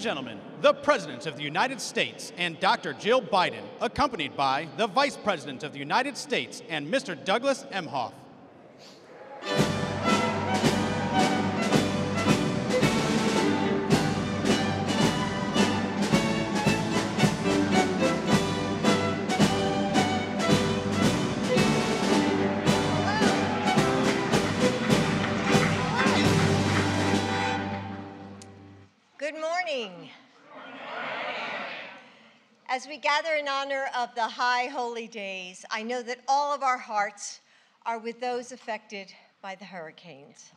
gentlemen, the President of the United States and Dr. Jill Biden, accompanied by the Vice President of the United States and Mr. Douglas Emhoff. Good morning. As we gather in honor of the high holy days, I know that all of our hearts are with those affected by the hurricanes.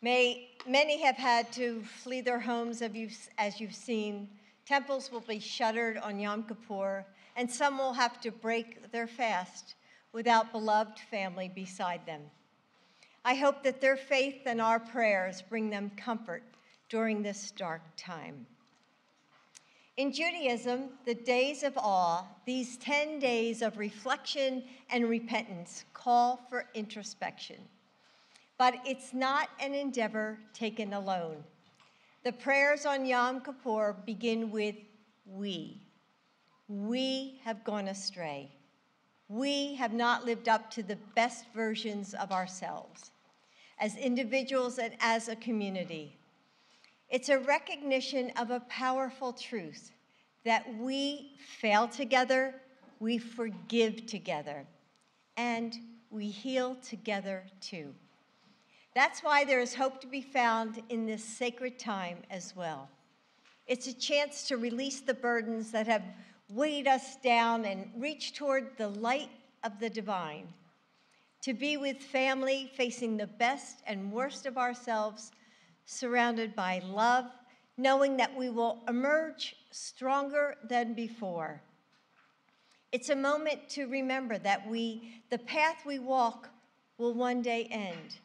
Many have had to flee their homes, as you've seen. Temples will be shuttered on Yom Kippur, and some will have to break their fast without beloved family beside them. I hope that their faith and our prayers bring them comfort during this dark time. In Judaism, the days of awe, these 10 days of reflection and repentance, call for introspection. But it's not an endeavor taken alone. The prayers on Yom Kippur begin with we. We have gone astray. We have not lived up to the best versions of ourselves, as individuals and as a community. It's a recognition of a powerful truth that we fail together, we forgive together, and we heal together too. That's why there is hope to be found in this sacred time as well. It's a chance to release the burdens that have weighed us down and reach toward the light of the divine, to be with family facing the best and worst of ourselves, surrounded by love, knowing that we will emerge stronger than before. It's a moment to remember that the path we walk will one day end,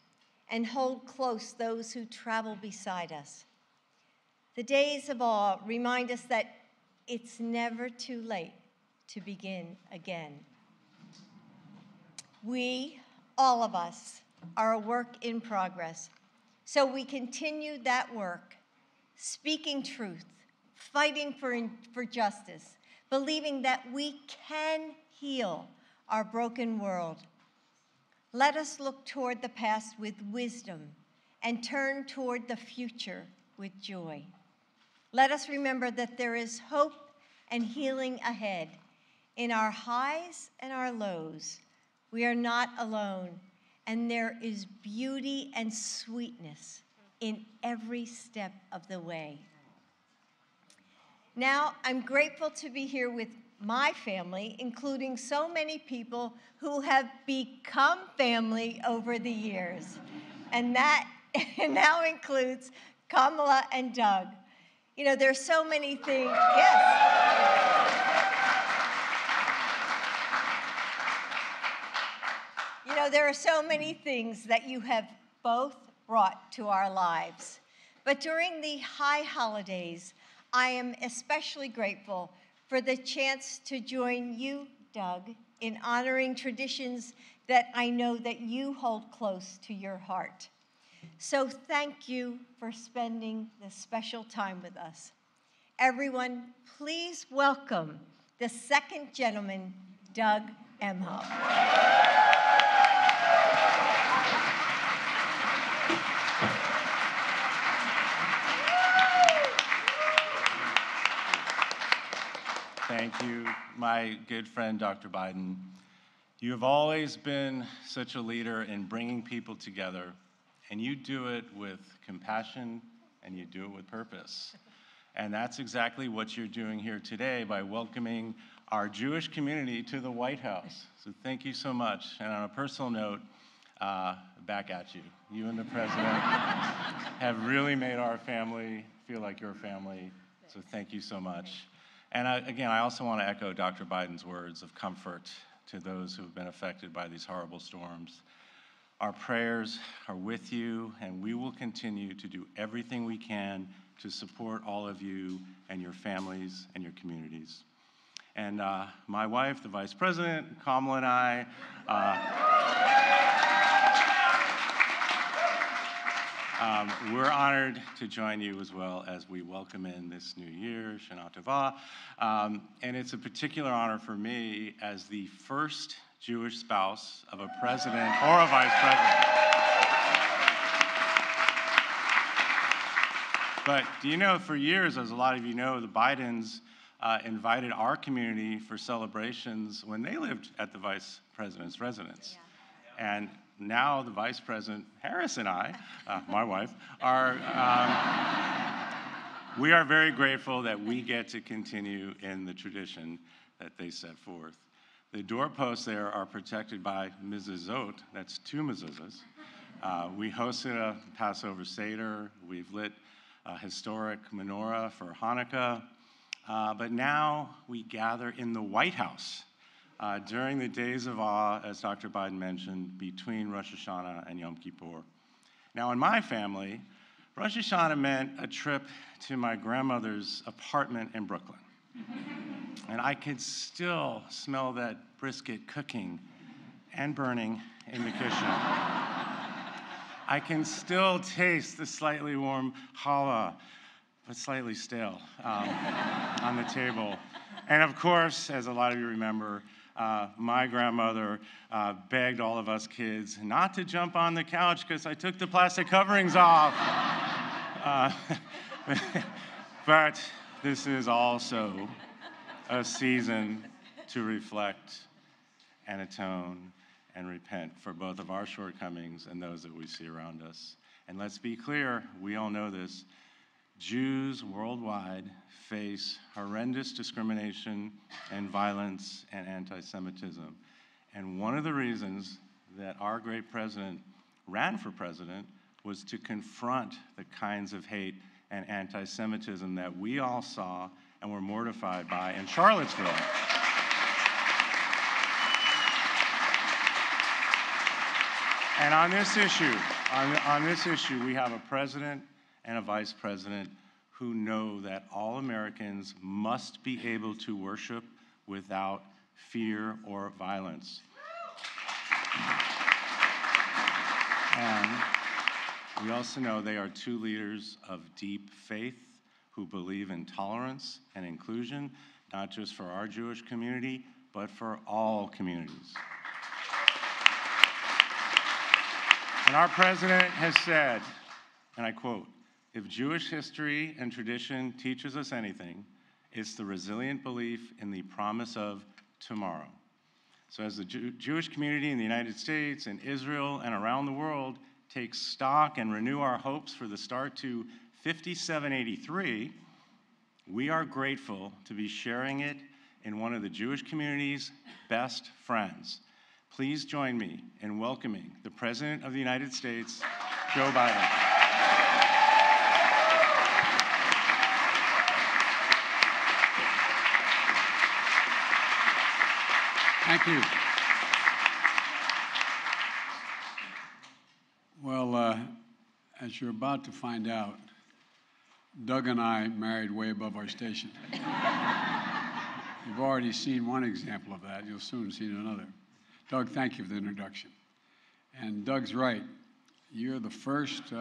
and hold close those who travel beside us. The days of awe remind us that it's never too late to begin again. We, all of us, are a work in progress. So we continue that work, speaking truth, fighting for justice, believing that we can heal our broken world. Let us look toward the past with wisdom and turn toward the future with joy. Let us remember that there is hope and healing ahead. In our highs and our lows, we are not alone. And there is beauty and sweetness in every step of the way. Now, I'm grateful to be here with my family, including so many people who have become family over the years. And that now includes Kamala and Doug. You know, there's so many things. Yes. You know, there are so many things that you have both brought to our lives. But during the high holidays, I am especially grateful for the chance to join you, Doug, in honoring traditions that I know that you hold close to your heart. So thank you for spending this special time with us. Everyone, please welcome the second gentleman, Doug Emhoff. Thank you, my good friend, Dr. Biden. You have always been such a leader in bringing people together, and you do it with compassion, and you do it with purpose. And that's exactly what you're doing here today by welcoming our Jewish community to the White House. So thank you so much. And on a personal note, back at you. You and the president have really made our family feel like your family, so thank you so much. And again, I also want to echo Dr. Biden's words of comfort to those who have been affected by these horrible storms. Our prayers are with you, and we will continue to do everything we can to support all of you and your families and your communities. And my wife, the Vice President, Kamala, and I, We're honored to join you as well as we welcome in this new year, Shana Tova. And it's a particular honor for me as the first Jewish spouse of a president or a vice president. But do you know, for years, as a lot of you know, the Bidens invited our community for celebrations when they lived at the vice president's residence. Yeah. And now the Vice President Harris and I, my wife, we are very grateful that we get to continue in the tradition that they set forth. The doorposts there are protected by mezuzot, that's 2 mezuzahs. We hosted a Passover Seder, we've lit a historic menorah for Hanukkah, but now we gather in the White House during the days of awe, as Dr. Biden mentioned, between Rosh Hashanah and Yom Kippur. Now, in my family, Rosh Hashanah meant a trip to my grandmother's apartment in Brooklyn. And I could still smell that brisket cooking and burning in the kitchen. I can still taste the slightly warm challah, but slightly stale, on the table. And of course, as a lot of you remember, my grandmother begged all of us kids not to jump on the couch because I took the plastic coverings off. But this is also a season to reflect and atone and repent for both of our shortcomings and those that we see around us. And let's be clear, we all know this, Jews worldwide face horrendous discrimination and violence and anti-Semitism. And one of the reasons that our great president ran for president was to confront the kinds of hate and anti-Semitism that we all saw and were mortified by in Charlottesville. And on this issue, we have a president and a vice president who know that all Americans must be able to worship without fear or violence. And we also know they are 2 leaders of deep faith who believe in tolerance and inclusion, not just for our Jewish community, but for all communities. And our president has said, and I quote, "If Jewish history and tradition teaches us anything, it's the resilient belief in the promise of tomorrow." So as the Jewish community in the United States and Israel and around the world take stock and renew our hopes for the start to 5783, we are grateful to be sharing it in one of the Jewish community's best friends. Please join me in welcoming the President of the United States, Joe Biden. Thank you. Well, as you're about to find out, Doug and I married way above our station. You've already seen one example of that. You'll soon see another. Doug, thank you for the introduction. And Doug's right. You're the first,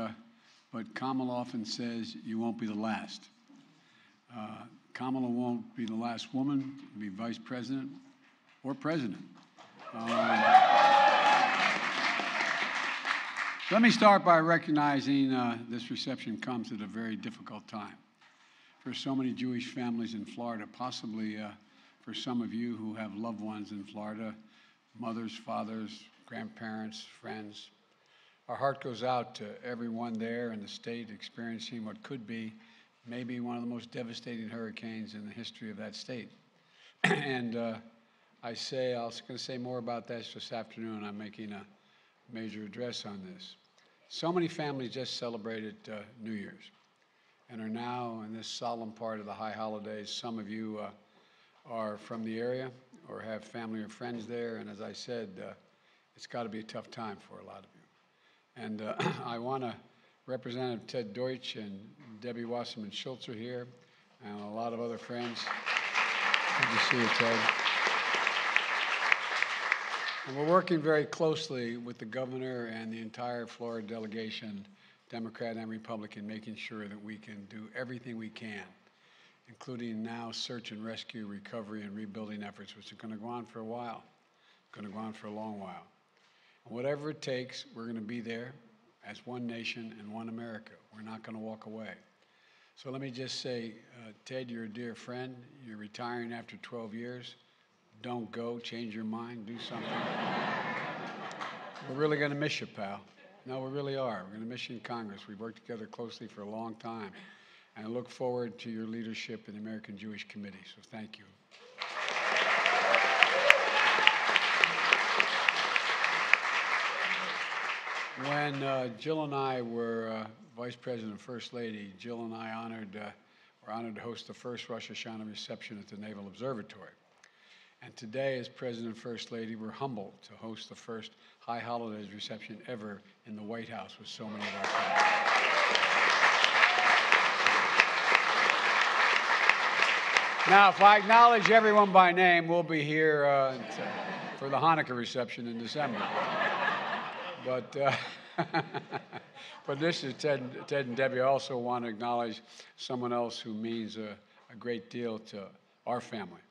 but Kamala often says you won't be the last. Kamala won't be the last woman to be vice president or president. Let me start by recognizing this reception comes at a very difficult time for so many Jewish families in Florida, possibly for some of you who have loved ones in Florida, mothers, fathers, grandparents, friends. Our heart goes out to everyone there in the state experiencing what could be maybe one of the most devastating hurricanes in the history of that state. And I was going to say more about that this afternoon. I'm making a major address on this. So many families just celebrated New Year's and are now in this solemn part of the high holidays. Some of you are from the area or have family or friends there, and as I said, it's got to be a tough time for a lot of you. And I want to, Representative Ted Deutsch and Debbie Wasserman Schultz are here, and a lot of other friends. Good to see you, Ted. And we're working very closely with the governor and the entire Florida delegation Democrat and Republican, making sure that we can do everything we can, including now search and rescue, recovery, and rebuilding efforts, which are going to go on for a while, going to go on for a long while. And whatever it takes, we're going to be there as one nation and one America. We're not going to walk away. So let me just say, Ted, you're a dear friend. You're retiring after 12 years. Don't go. Change your mind. Do something. We're really going to miss you, pal. No, we really are. We're going to miss you in Congress. We've worked together closely for a long time. And I look forward to your leadership in the American Jewish Committee. So thank you. When Jill and I were Vice President and First Lady, Jill and I were honored to host the first Rosh Hashanah reception at the Naval Observatory. And today, as President and First Lady, we're humbled to host the first High Holidays reception ever in the White House with so many of our friends. Now, if I acknowledge everyone by name, we'll be here for the Hanukkah reception in December. But this is Ted and Debbie. I also want to acknowledge someone else who means a great deal to our family,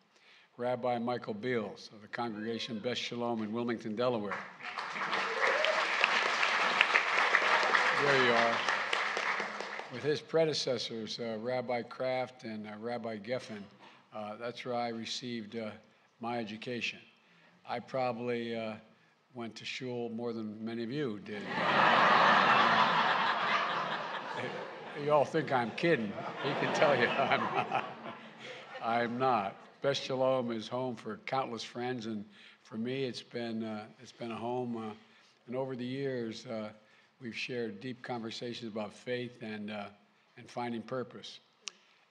Rabbi Michael Beals of the Congregation Beth Shalom in Wilmington, Delaware. There you are. With his predecessors, Rabbi Kraft and Rabbi Geffen, that's where I received my education. I probably went to shul more than many of you did. You all think I'm kidding. He can tell you I'm not. I'm not. Beth Shalom is home for countless friends, and for me, it's been a home. And over the years, we've shared deep conversations about faith and finding purpose.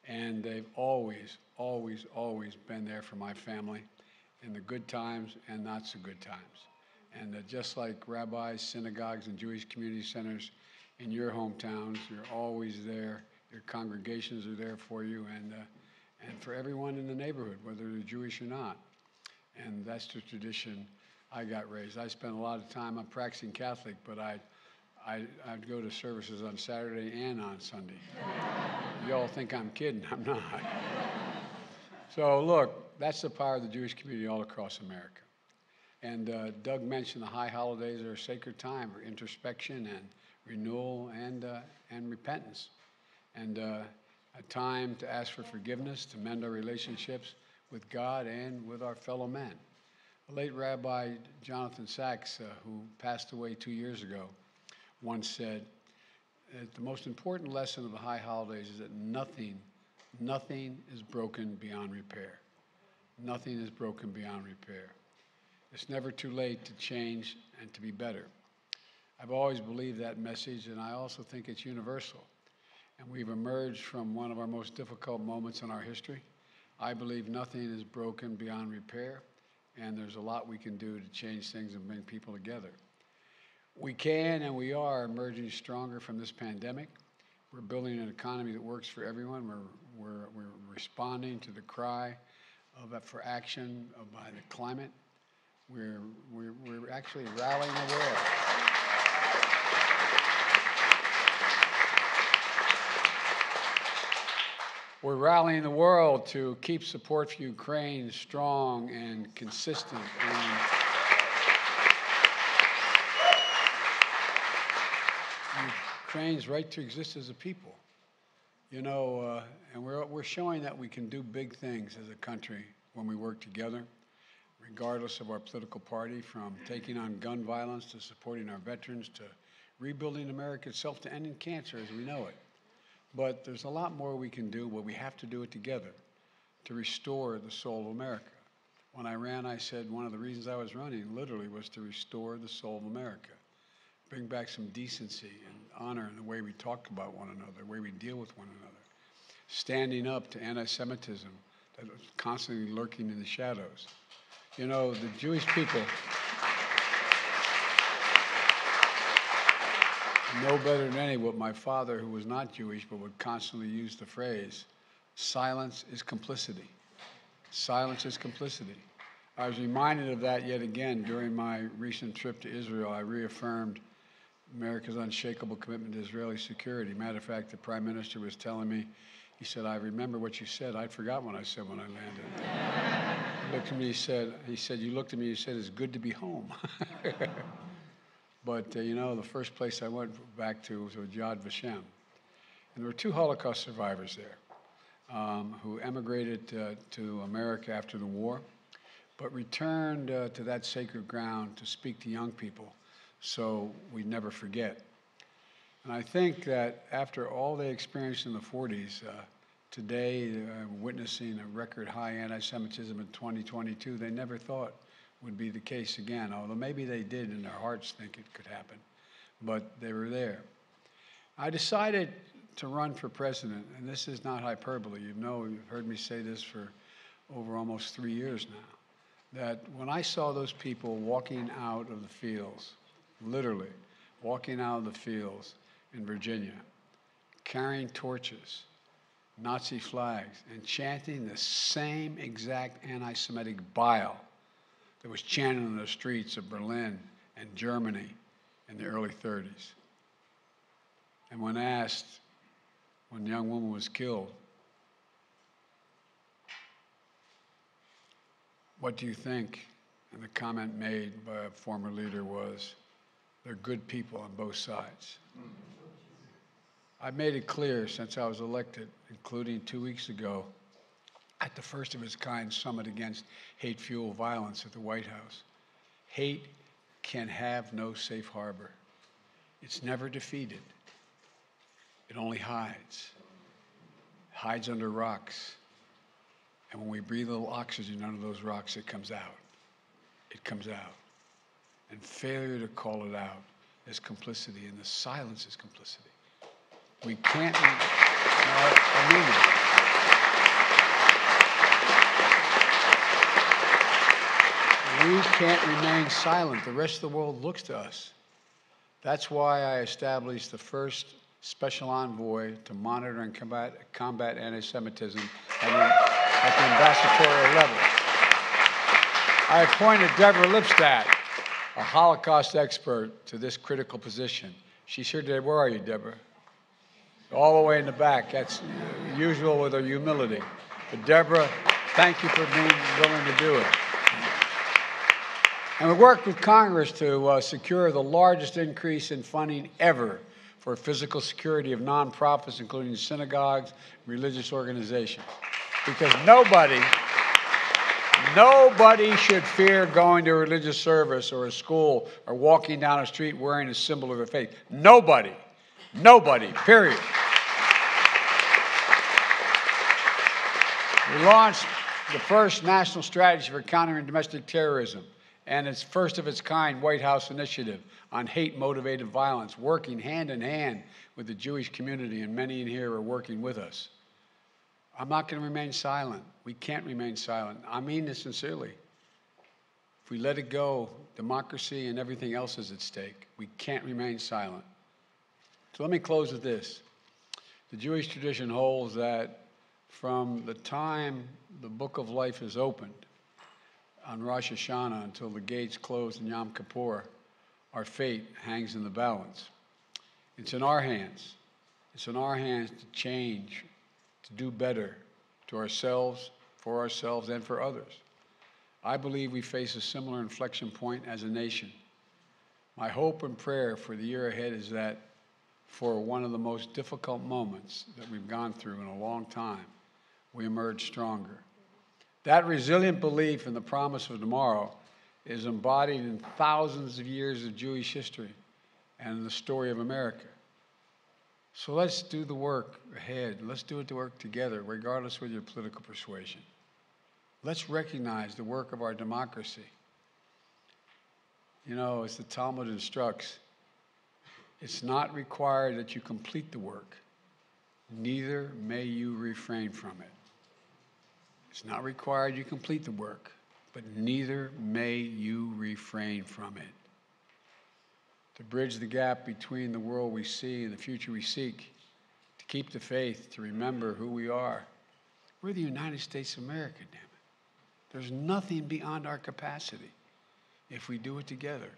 And they've always, always, always been there for my family in the good times and not so good times. And just like rabbis, synagogues, and Jewish community centers in your hometowns, you're always there. Your congregations are there for you, and for everyone in the neighborhood, whether they're Jewish or not. And that's the tradition I got raised. I spent a lot of time. I'm practicing Catholic, but I'd go to services on Saturday and on Sunday. You all think I'm kidding. I'm not. So look, that's the power of the Jewish community all across America. And Doug mentioned the high holidays are a sacred time for introspection and renewal and repentance, and a time to ask for forgiveness, to mend our relationships with God and with our fellow men. The late Rabbi Jonathan Sachs, who passed away 2 years ago, once said that the most important lesson of the high holidays is that nothing is broken beyond repair. Nothing is broken beyond repair. It's never too late to change and to be better. I've always believed that message, and I also think it's universal. And we've emerged from one of our most difficult moments in our history. I believe nothing is broken beyond repair, and there's a lot we can do to change things and bring people together. We can and we are emerging stronger from this pandemic. We're building an economy that works for everyone. We're responding to the cry for action by the climate. We're actually rallying the world. We're rallying the world to keep support for Ukraine strong and consistent. And Ukraine's right to exist as a people. You know, and we're showing that we can do big things as a country when we work together, regardless of our political party, from taking on gun violence to supporting our veterans to rebuilding America itself to ending cancer as we know it. But there's a lot more we can do, but we have to do it together to restore the soul of America. When I ran, I said one of the reasons I was running literally was to restore the soul of America, bring back some decency and honor in the way we talk about one another, the way we deal with one another, standing up to anti-Semitism that was constantly lurking in the shadows. You know, the Jewish people know better than any what my father, who was not Jewish but would constantly use the phrase, silence is complicity. Silence is complicity. I was reminded of that yet again during my recent trip to Israel. I reaffirmed America's unshakable commitment to Israeli security. Matter of fact, the Prime Minister was telling me, he said, I remember what you said. I'd forgotten what I said when I landed. He looked at me, he said, you looked at me, you said, it's good to be home. But, you know, the first place I went back to was with Yad Vashem. And there were 2 Holocaust survivors there who emigrated to America after the war, but returned to that sacred ground to speak to young people so we never forget. And I think that after all they experienced in the 40s, today witnessing a record high anti-Semitism in 2022, they never thought would be the case again, although maybe they did in their hearts think it could happen, but they were there. I decided to run for president, and this is not hyperbole. You've heard me say this for over almost 3 years now, that when I saw those people walking out of the fields, literally walking out of the fields in Virginia, carrying torches, Nazi flags, and chanting the same exact anti-Semitic bile that was chanted in the streets of Berlin and Germany in the early 30s. And when asked, when the young woman was killed, what do you think? And the comment made by a former leader was, they're good people on both sides. I've made it clear since I was elected, including 2 weeks ago, at the first of its kind summit against hate-fueled violence at the White House. Hate can have no safe harbor. It's never defeated. It only hides. It hides under rocks. And when we breathe a little oxygen under those rocks, it comes out. It comes out. And failure to call it out is complicity, and the silence is complicity. We can't, I mean it. We can't remain silent. The rest of the world looks to us. That's why I established the first special envoy to monitor and combat anti-Semitism at the ambassadorial level. I appointed Deborah Lipstadt, a Holocaust expert, to this critical position. She's here today. Where are you, Deborah? All the way in the back. That's usual with her humility. But Deborah, thank you for being willing to do it. And we worked with Congress to secure the largest increase in funding ever for physical security of nonprofits, including synagogues, religious organizations. Because nobody should fear going to a religious service or a school or walking down a street wearing a symbol of their faith. Nobody, period. We launched the first national strategy for countering domestic terrorism and its first of its kind White House initiative on hate-motivated violence, working hand in hand with the Jewish community, and many in here are working with us. I'm not going to remain silent. We can't remain silent. I mean this sincerely. If we let it go, democracy and everything else is at stake. We can't remain silent. So let me close with this. The Jewish tradition holds that from the time the book of life is opened on Rosh Hashanah until the gates close in Yom Kippur, our fate hangs in the balance. It's in our hands. It's in our hands to change, to do better to ourselves, for ourselves, and for others. I believe we face a similar inflection point as a nation. My hope and prayer for the year ahead is that for one of the most difficult moments that we've gone through in a long time, we emerge stronger. That resilient belief in the promise of tomorrow is embodied in thousands of years of Jewish history and in the story of America. So let's do the work ahead. Let's do it to work together, regardless of your political persuasion. Let's recognize the work of our democracy. You know, as the Talmud instructs, it's not required that you complete the work. Neither may you refrain from it. It's not required you complete the work, but neither may you refrain from it. To bridge the gap between the world we see and the future we seek, to keep the faith, to remember who we are. We're the United States of America, damn it. There's nothing beyond our capacity if we do it together.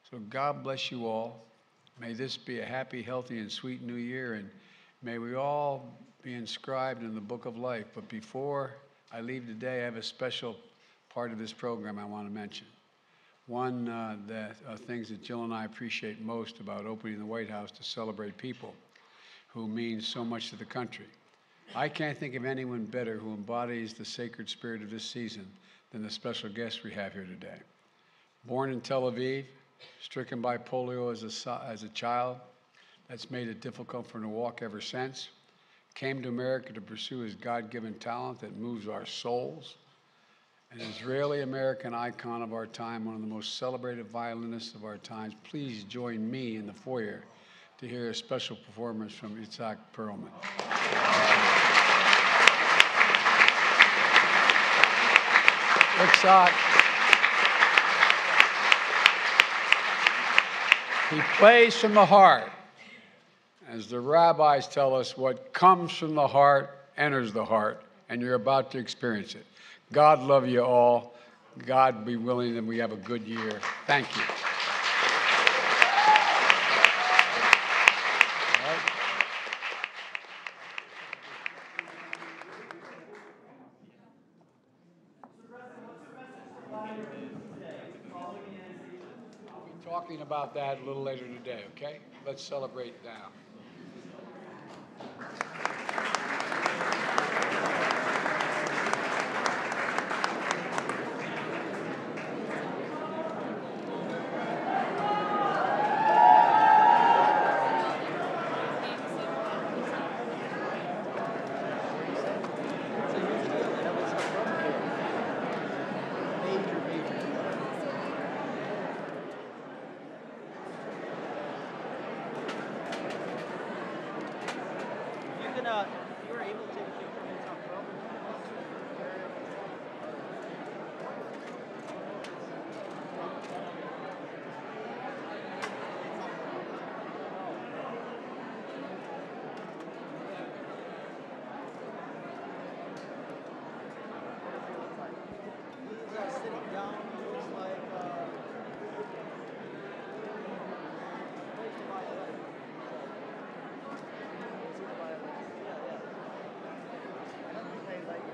So God bless you all. May this be a happy, healthy, and sweet new year, and may we all be inscribed in the book of life. But before I leave today, I have a special part of this program I want to mention. One things that Jill and I appreciate most about opening the White House to celebrate people who mean so much to the country. I can't think of anyone better who embodies the sacred spirit of this season than the special guest we have here today. Born in Tel Aviv, stricken by polio as a child, that's made it difficult for him to walk ever since, came to America to pursue his God-given talent that moves our souls, an Israeli-American icon of our time, one of the most celebrated violinists of our times. Please join me in the foyer to hear a special performance from Itzhak Perlman. Itzhak, he plays from the heart. As the rabbis tell us, what comes from the heart enters the heart, and you're about to experience it. God love you all. God be willing that we have a good year. Thank you. I'll be talking about that a little later today, okay? Let's celebrate now. You were able to take a picture of Itzhak Perlman. He's sitting down. He looks like plays the violin. Is he the violin? Yeah. I don't think they like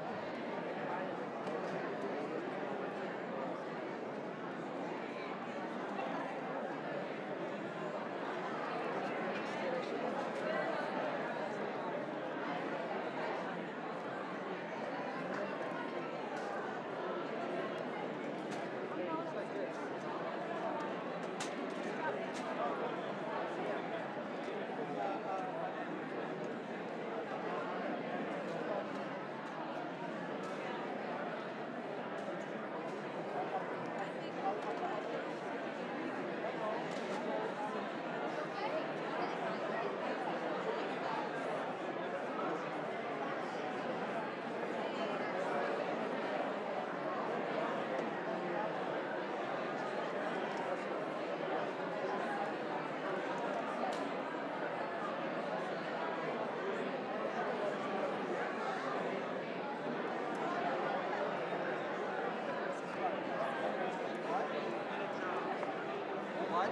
what?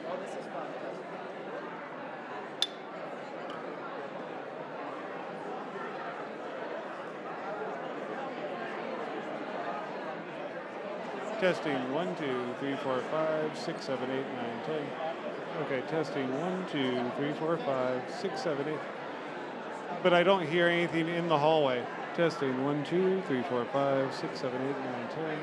Oh, this is fun. Testing 1, 2, 3, 4, 5, 6, 7, 8, 9, 10. Okay, testing 1, 2, 3, 4, 5, 6, 7, 8. But I don't hear anything in the hallway. Testing 1, 2, 3, 4, 5, 6, 7, 8, 9, 10.